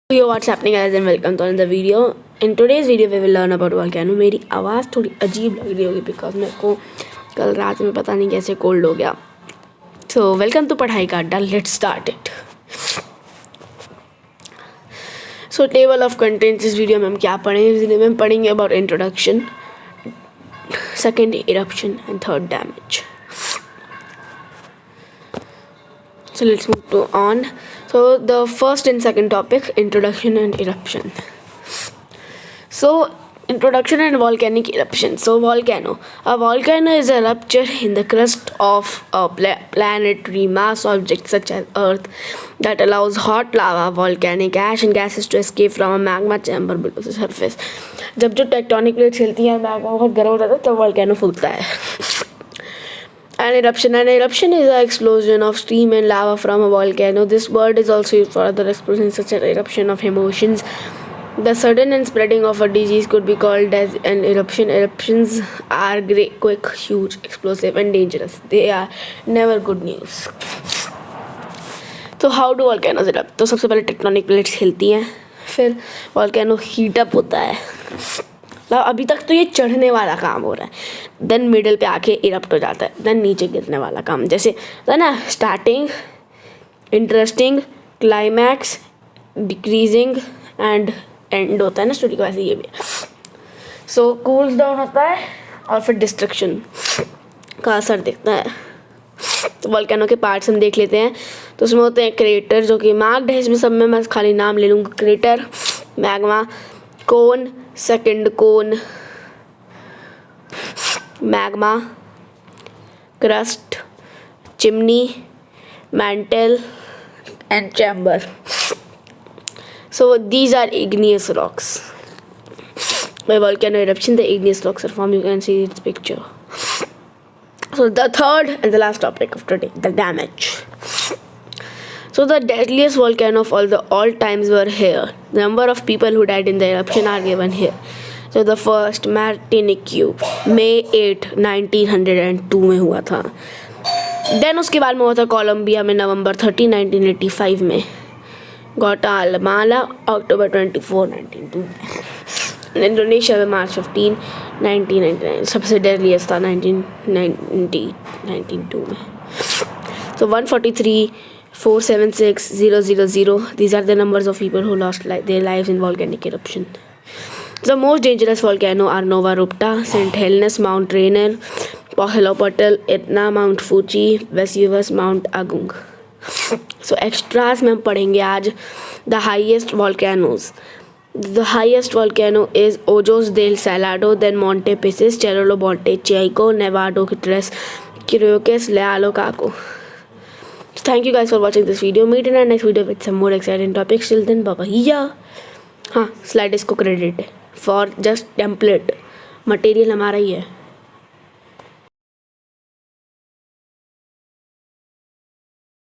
Yo, what's happening guys and welcome to another video. In today's video we will learn about volcano. मेरी आवाज़ थोड़ी अजीब लग रही होगी बिकॉज मेरे को कल रात में पता नहीं कैसे कोल्ड हो गया. So welcome to पढ़ाई का अड्डा. Let's start it. So table of contents इस वीडियो में हम क्या पढ़ेंगे? इस वीडियो में हम पढ़ेंगे about introduction, second eruption and third damage. So let's move to on. So the first and second topic, introduction and eruption. So introduction and volcanic eruption. So volcano. A volcano is a rupture in the crust of a planetary mass object such as Earth that allows hot lava, volcanic ash and gases to escape from a magma chamber below the surface. जब जो tectonic plates हिलती हैं, magma बहुत गर्म हो जाता है, तब वोल्केनो फूटता है. An eruption is an explosion of steam and lava from a volcano. This word is also used for other explosions such as eruption of emotions. The sudden and spreading of a disease could be called as an eruption. Eruptions are great, quick, huge, explosive and dangerous. They are never good news. So how do volcanoes erupt? तो सबसे पहले tectonic plates हिलती हैं, फिर volcano heat up होता है. अभी तक तो ये चढ़ने वाला काम हो रहा है, देन मिडिल पे आके इरप्ट हो जाता है, देन नीचे गिरने वाला काम. जैसे है ना, starting, interesting, climax, decreasing and and होता है ना स्टोरी का, वैसे ये भी. सो कूल्स डाउन होता है और फिर डिस्ट्रक्शन का असर दिखता है. तो वोल्केनो के पार्ट्स हम देख लेते हैं. तो उसमें होते हैं क्रेटर, जो कि मार्क्ड है. इसमें सब में मैं खाली नाम ले लूँगा. Crater, magma, cone, second cone, magma, crust, chimney, mantle and chamber. So these are igneous rocks. By volcano eruption, the igneous rocks are formed. You can see its picture. So the third and the last topic of today, the damage. So the deadliest volcano of all times were here. The number of people who died in the eruption are given here. So the first, Martinique, May 8, 1902 में हुआ था. Then उसके बाद में हुआ था Colombia में November 30, 1985 में. ग्वाटेमाला October 24, 1902 में. इंडोनेशिया में March 15, 1999. सबसे डेडलीस्ट था 1992 में. So 143, 476, 000. These are the numbers of people who lost their lives in volcanic eruption. The most dangerous volcano are Nova Erupta, St. Helens, Mount Rainier, Pohjola-Pottel, Etna, Mount Fuji, Vesuvius, Mount Agung. So extras में हम पढ़ेंगे आज the highest volcanoes. The highest volcano is Ojos del Salado, then Monte Piscis, Cerro Monte Chaiye, Nevado Kittres, Quirocas, Lealo Caco. Thank you guys for watching this video. Meet in our next video with some more exciting topics. Till then, bye bye. हाँ, slide इसको credit है for just template. Material हमारा ही है.